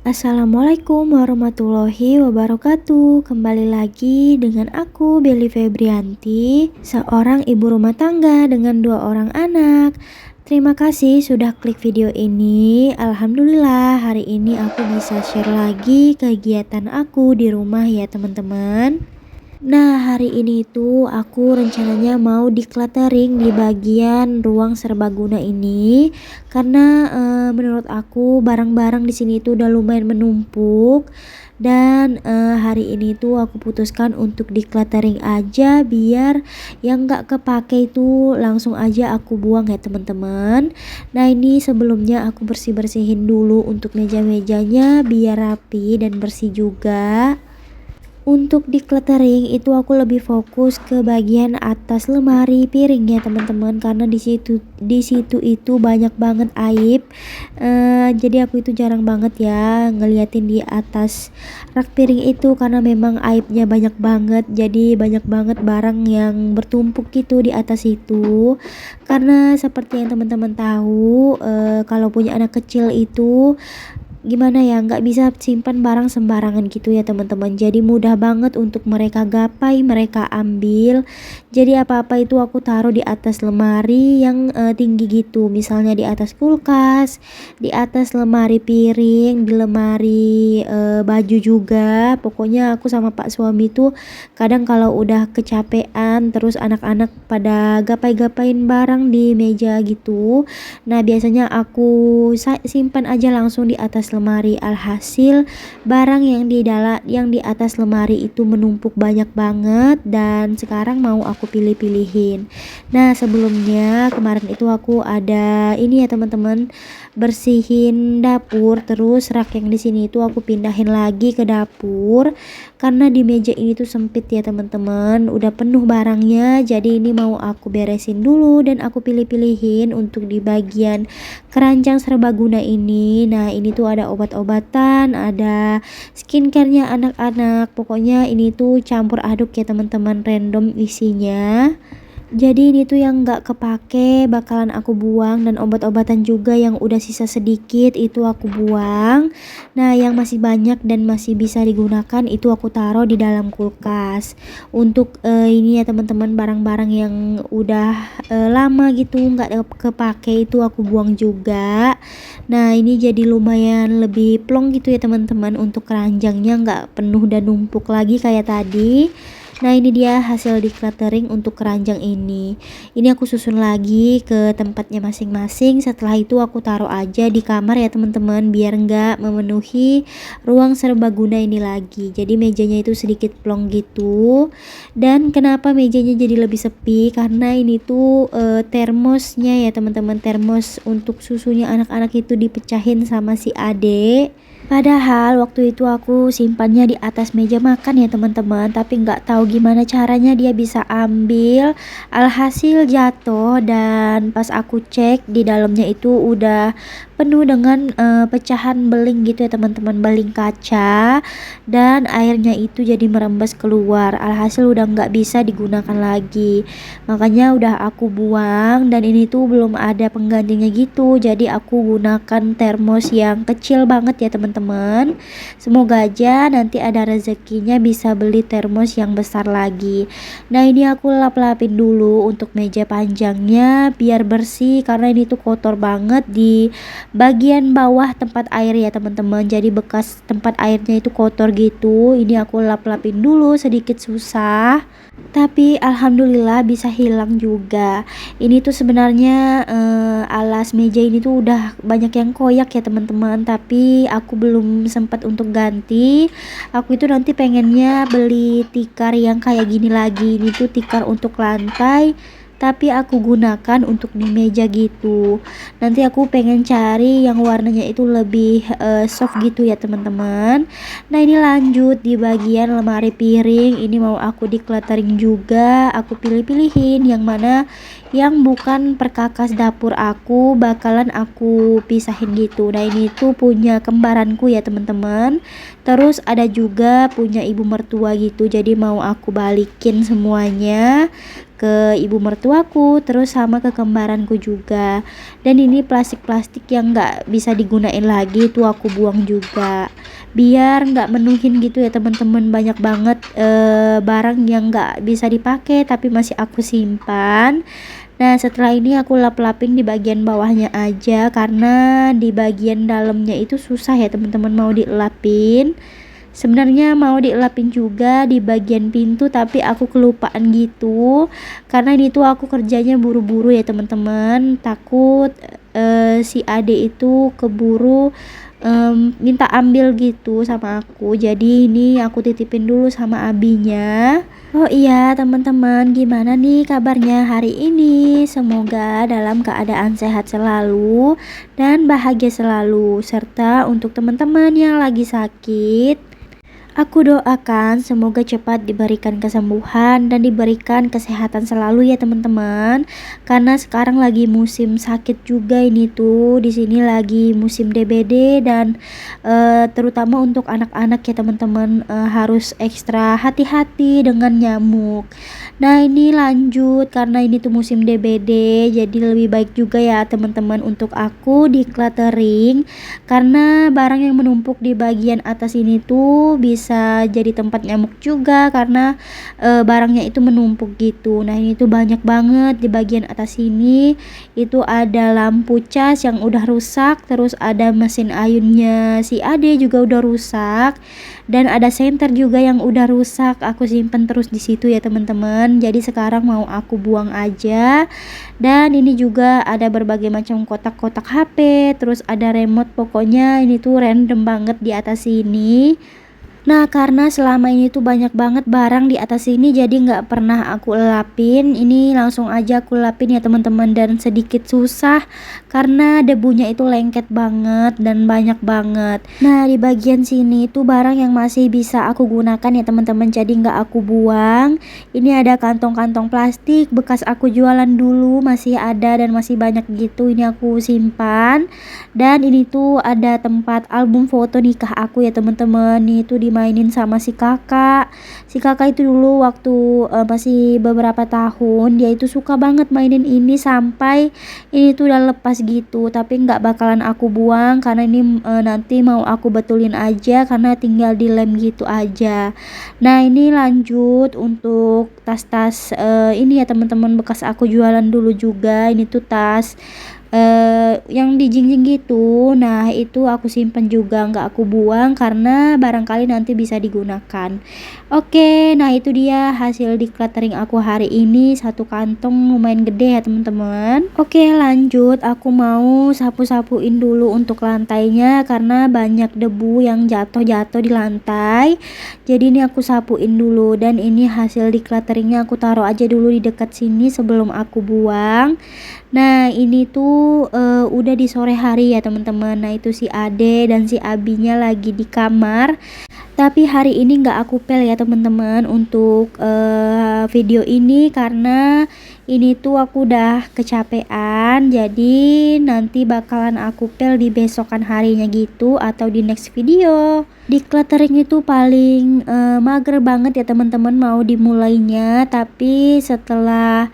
Assalamualaikum warahmatullahi wabarakatuh. Kembali lagi dengan aku Belly Febrianti, seorang ibu rumah tangga dengan 2 orang anak. Terima kasih sudah klik video ini. Alhamdulillah hari ini aku bisa share lagi kegiatan aku di rumah ya teman-teman. Nah, hari ini tuh aku rencananya mau decluttering di bagian ruang serbaguna ini karena menurut aku barang-barang di sini tuh udah lumayan menumpuk dan hari ini tuh aku putuskan untuk decluttering aja biar yang nggak kepake itu langsung aja aku buang ya teman-teman. Nah, ini sebelumnya aku bersih-bersihin dulu untuk meja-mejanya biar rapi dan bersih juga. Untuk decluttering itu aku lebih fokus ke bagian atas lemari piring ya teman-teman, karena di situ itu banyak banget aib. Jadi aku itu jarang banget ya ngeliatin di atas rak piring itu karena memang aibnya banyak banget. Jadi banyak banget barang yang bertumpuk gitu di atas itu. Karena seperti yang teman-teman tahu, kalau punya anak kecil itu gimana ya, nggak bisa simpan barang sembarangan gitu ya teman-teman. Jadi mudah banget untuk mereka gapai, mereka ambil. Jadi apa-apa itu aku taruh di atas lemari yang tinggi gitu, misalnya di atas kulkas, di atas lemari piring, di lemari baju juga. Pokoknya aku sama pak suami tuh kadang kalau udah kecapean terus anak-anak pada gapai-gapain barang di meja gitu, nah biasanya aku simpan aja langsung di atas lemari. Alhasil barang yang di atas lemari itu menumpuk banyak banget dan sekarang mau aku pilih-pilihin. Nah, sebelumnya kemarin itu aku ada ini ya teman-teman, bersihin dapur, terus rak yang di sini itu aku pindahin lagi ke dapur karena di meja ini tuh sempit ya teman-teman, udah penuh barangnya. Jadi ini mau aku beresin dulu dan aku pilih-pilihin untuk di bagian keranjang serbaguna ini. Nah, ini tuh ada obat-obatan, ada skincare-nya anak-anak. Pokoknya ini tuh campur aduk ya teman-teman, random isinya. Jadi ini tuh yang nggak kepake bakalan aku buang, dan obat-obatan juga yang udah sisa sedikit itu aku buang. Nah, yang masih banyak dan masih bisa digunakan itu aku taruh di dalam kulkas. Untuk ini ya teman-teman, barang-barang yang udah lama gitu nggak kepake itu aku buang juga. Nah, ini jadi lumayan lebih plong gitu ya teman-teman, untuk keranjangnya nggak penuh dan numpuk lagi kayak tadi. Nah, ini dia hasil decluttering untuk keranjang ini. Ini aku susun lagi ke tempatnya masing-masing. Setelah itu aku taruh aja di kamar ya teman-teman, biar nggak memenuhi ruang serbaguna ini lagi. Jadi mejanya itu sedikit plong gitu. Dan kenapa mejanya jadi lebih sepi? Karena ini tuh termosnya ya teman-teman, termos untuk susunya anak-anak itu dipecahin sama si ade. Padahal waktu itu aku simpannya di atas meja makan ya teman-teman, tapi nggak tahu gimana caranya dia bisa ambil. Alhasil jatuh, dan pas aku cek di dalamnya itu udah penuh dengan pecahan beling gitu ya teman-teman, beling kaca, dan airnya itu jadi merembes keluar. Alhasil udah nggak bisa digunakan lagi, makanya udah aku buang. Dan ini tuh belum ada penggantinya gitu, jadi aku gunakan termos yang kecil banget ya teman-teman. Semoga aja nanti ada rezekinya bisa beli termos yang besar lagi. Nah, ini aku lap-lapin dulu untuk meja panjangnya biar bersih, karena ini tuh kotor banget di bagian bawah tempat air ya teman-teman. Jadi bekas tempat airnya itu kotor gitu. Ini aku lap-lapin dulu, sedikit susah, tapi alhamdulillah bisa hilang juga. Ini tuh sebenarnya alas meja ini tuh udah banyak yang koyak ya teman-teman, tapi aku belum sempat untuk ganti. Aku itu nanti pengennya beli tikar yang kayak gini lagi. Ini tuh tikar untuk lantai, tapi aku gunakan untuk di meja gitu. Nanti aku pengen cari yang warnanya itu lebih soft gitu ya teman-teman. Nah, ini lanjut di bagian lemari piring. Ini mau aku decluttering juga. Aku pilih-pilihin yang mana yang bukan perkakas dapur, aku bakalan aku pisahin gitu. Nah, ini tuh punya kembaranku ya teman-teman. Terus ada juga punya ibu mertua gitu. Jadi mau aku balikin semuanya ke ibu mertuaku, terus sama ke kembaranku juga. Dan ini plastik-plastik yang nggak bisa digunain lagi tuh aku buang juga, biar nggak menuhin gitu ya teman-teman. Banyak banget barang yang nggak bisa dipakai tapi masih aku simpan. Nah, setelah ini aku lap-lapin di bagian bawahnya aja, karena di bagian dalamnya itu susah ya teman-teman mau dilapin. Sebenarnya mau dilapin juga di bagian pintu, tapi aku kelupaan gitu. Karena ini tuh aku kerjanya buru-buru ya teman-teman. Takut si ade itu keburu minta ambil gitu sama aku. Jadi ini aku titipin dulu sama abinya. Oh iya teman-teman, gimana nih kabarnya hari ini? Semoga dalam keadaan sehat selalu dan bahagia selalu. Serta untuk teman-teman yang lagi sakit, aku doakan semoga cepat diberikan kesembuhan dan diberikan kesehatan selalu ya teman-teman. Karena sekarang lagi musim sakit juga ini tuh. Di sini lagi musim DBD dan terutama untuk anak-anak ya teman-teman, harus ekstra hati-hati dengan nyamuk. Nah, ini lanjut karena ini tuh musim DBD, jadi lebih baik juga ya teman-teman untuk aku decluttering, karena barang yang menumpuk di bagian atas ini tuh bisa jadi tempat nyamuk juga karena barangnya itu menumpuk gitu. Nah, ini tuh banyak banget di bagian atas sini. Itu ada lampu cas yang udah rusak, terus ada mesin ayunnya si ade juga udah rusak, dan ada senter juga yang udah rusak. Aku simpen terus di situ ya teman-teman. Jadi sekarang mau aku buang aja. Dan ini juga ada berbagai macam kotak-kotak HP, terus ada remote. Pokoknya ini tuh random banget di atas sini. Nah, karena selama ini tuh banyak banget barang di atas sini, jadi nggak pernah aku lapin. Ini langsung aja aku lapin ya teman-teman, dan sedikit susah karena debunya itu lengket banget dan banyak banget. Nah, di bagian sini tuh barang yang masih bisa aku gunakan ya teman-teman, jadi nggak aku buang. Ini ada kantong-kantong plastik bekas aku jualan dulu, masih ada dan masih banyak gitu. Ini aku simpan. Dan ini tuh ada tempat album foto nikah aku ya teman-teman. Nih tuh dimainin sama si kakak. Si kakak itu dulu waktu masih beberapa tahun, dia itu suka banget mainin ini sampai ini tuh udah lepas gitu. Tapi nggak bakalan aku buang karena ini nanti mau aku betulin aja karena tinggal dilem gitu aja. Nah, ini lanjut untuk tas-tas ini ya teman-teman, bekas aku jualan dulu juga. Ini tuh tas yang dijingjing gitu. Nah, itu aku simpen juga, nggak aku buang karena barangkali nanti bisa digunakan. Oke, nah itu dia hasil decluttering aku hari ini. Satu kantong lumayan gede ya teman-teman. Oke, lanjut aku mau sapu-sapuin dulu untuk lantainya karena banyak debu yang jatuh-jatuh di lantai. Jadi ini aku sapuin dulu, dan ini hasil declutteringnya aku taruh aja dulu di dekat sini sebelum aku buang. Nah, ini tuh udah di sore hari ya teman-teman. Nah, itu si ade dan si abinya lagi di kamar. Tapi hari ini nggak aku pel ya teman-teman untuk video ini karena ini tuh aku udah kecapean. Jadi nanti bakalan aku pel di besokan harinya gitu atau di next video. Decluttering itu paling mager banget ya teman-teman mau dimulainya, tapi setelah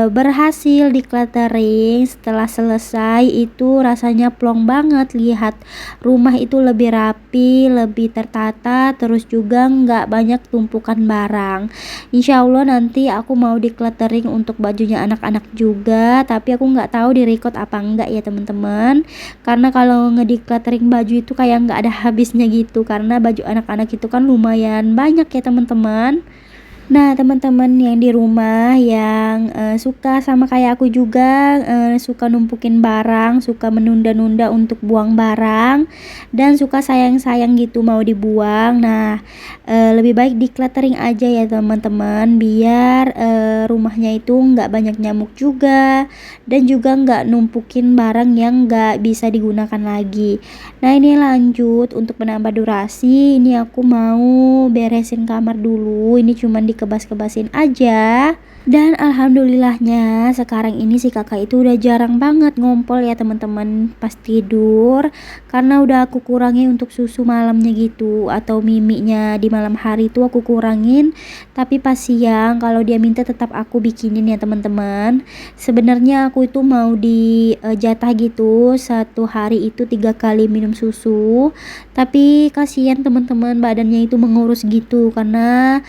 berhasil decluttering, setelah selesai itu rasanya plong banget. Lihat rumah itu lebih rapi, lebih tertata, terus juga nggak banyak tumpukan barang. Insya Allah nanti aku mau decluttering untuk bajunya anak-anak juga, tapi aku nggak tahu di record apa enggak ya teman-teman, karena kalau ngedecluttering baju itu kayak nggak ada habisnya gitu, karena baju anak-anak itu kan lumayan banyak ya teman-teman. Nah, teman-teman yang di rumah yang suka sama kayak aku juga, suka numpukin barang, suka menunda-nunda untuk buang barang, dan suka sayang-sayang gitu mau dibuang. Nah, lebih baik decluttering aja ya teman-teman, biar rumahnya itu nggak banyak nyamuk juga, dan juga nggak numpukin barang yang nggak bisa digunakan lagi. Nah, ini lanjut untuk menambah durasi. Ini aku mau beresin kamar dulu. Ini cuman dikebas-kebasin aja. Dan alhamdulillahnya sekarang ini si kakak itu udah jarang banget ngompol ya teman-teman pas tidur, karena udah aku kurangi untuk susu malamnya gitu, atau miminya di malam hari itu aku kurangin, tapi pas siang kalau dia minta tetap aku bikinin ya teman-teman. Sebenarnya aku itu mau di jatah gitu, satu hari itu 3 kali minum susu, tapi kasihan teman-teman badannya itu mengurus gitu, karena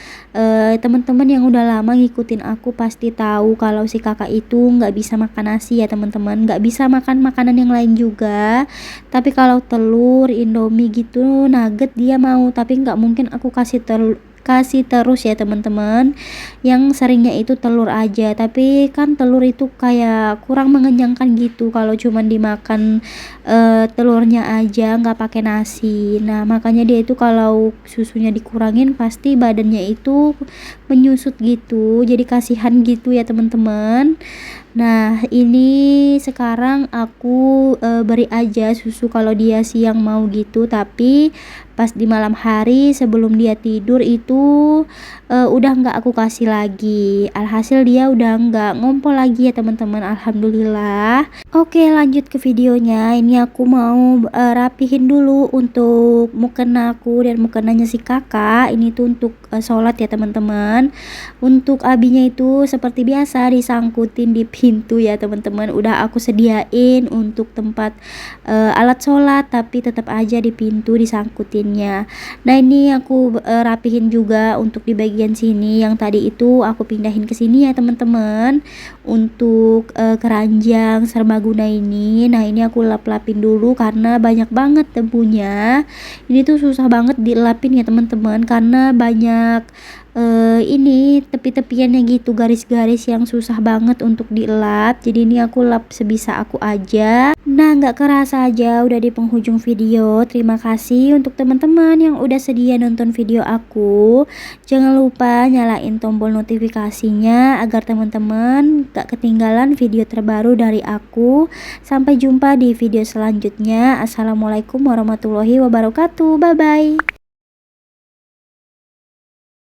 teman-teman yang udah lama ngikutin aku pasti tahu kalau si kakak itu nggak bisa makan nasi ya teman-teman, nggak bisa makan makanan yang lain juga, tapi kalau telur, indomie gitu, nugget dia mau, tapi nggak mungkin aku kasih terus ya teman-teman. Yang seringnya itu telur aja, tapi kan telur itu kayak kurang mengenyangkan gitu kalau cuman dimakan telurnya aja nggak pakai nasi. Nah makanya dia itu kalau susunya dikurangin pasti badannya itu menyusut gitu, jadi kasihan gitu ya teman-teman. Nah ini sekarang aku beri aja susu kalau dia siang mau gitu, tapi pas di malam hari sebelum dia tidur itu udah nggak aku kasih lagi. Alhasil dia udah nggak ngompol lagi ya teman-teman, alhamdulillah. Oke lanjut ke videonya. Ini aku mau rapihin dulu untuk mukena aku dan mukenanya si kakak. Ini tuh untuk sholat ya teman-teman. Untuk abinya itu seperti biasa disangkutin di pintu ya teman-teman. Udah aku sediain untuk tempat alat sholat, tapi tetap aja di pintu disangkutinnya. Nah ini aku rapihin juga untuk di bagian sini, yang tadi itu aku pindahin ke sini ya teman-teman, untuk keranjang serbaguna ini. Nah ini aku lap-lapin dulu karena banyak banget debunya. Ini tuh susah banget dilapin ya teman-teman, karena banyak ini tepi-tepiannya gitu, garis-garis yang susah banget untuk dilap. Jadi ini aku lap sebisa aku aja. Nah nggak kerasa aja udah di penghujung video. Terima kasih untuk teman-teman yang udah sedia nonton video aku. Jangan lupa nyalain tombol notifikasinya agar teman-teman gak ketinggalan video terbaru dari aku. Sampai jumpa di video selanjutnya. Assalamualaikum warahmatullahi wabarakatuh. Bye bye.